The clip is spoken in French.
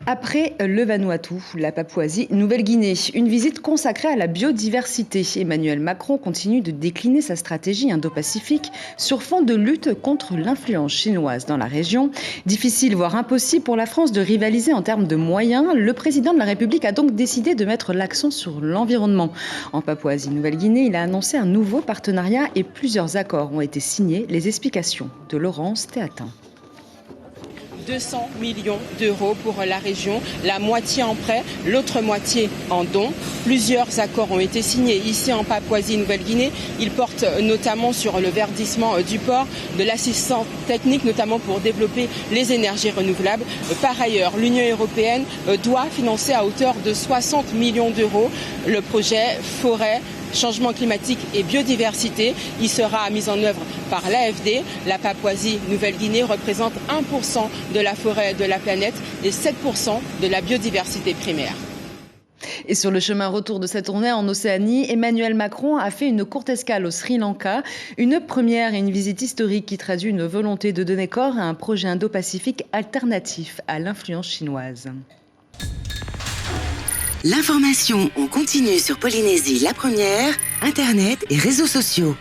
Après le Vanuatu, la Papouasie-Nouvelle-Guinée, une visite consacrée à la biodiversité. Emmanuel Macron continue de décliner sa stratégie indo-pacifique sur fond de lutte contre l'influence chinoise dans la région. Difficile, voire impossible pour la France de rivaliser en termes de moyens. Le président de la République a donc décidé de mettre l'accent sur l'environnement. En Papouasie-Nouvelle-Guinée, il a annoncé un nouveau partenariat et plusieurs accords ont été signés. Les explications de Laurence Théatin. 200 millions d'euros pour la région, la moitié en prêt, l'autre moitié en dons. Plusieurs accords ont été signés ici en Papouasie-Nouvelle-Guinée. Ils portent notamment sur le verdissement du port, de l'assistance technique, notamment pour développer les énergies renouvelables. Par ailleurs, l'Union européenne doit financer à hauteur de 60 millions d'euros le projet forêt, changement climatique et biodiversité. Il sera mis en œuvre par l'AFD. La Papouasie-Nouvelle-Guinée représente 1% de la forêt de la planète et 7% de la biodiversité primaire. Et sur le chemin retour de cette tournée en Océanie, Emmanuel Macron a fait une courte escale au Sri Lanka. Une première et une visite historique qui traduit une volonté de donner corps à un projet indo-pacifique alternatif à l'influence chinoise. L'information en continu sur Polynésie la première, Internet et réseaux sociaux.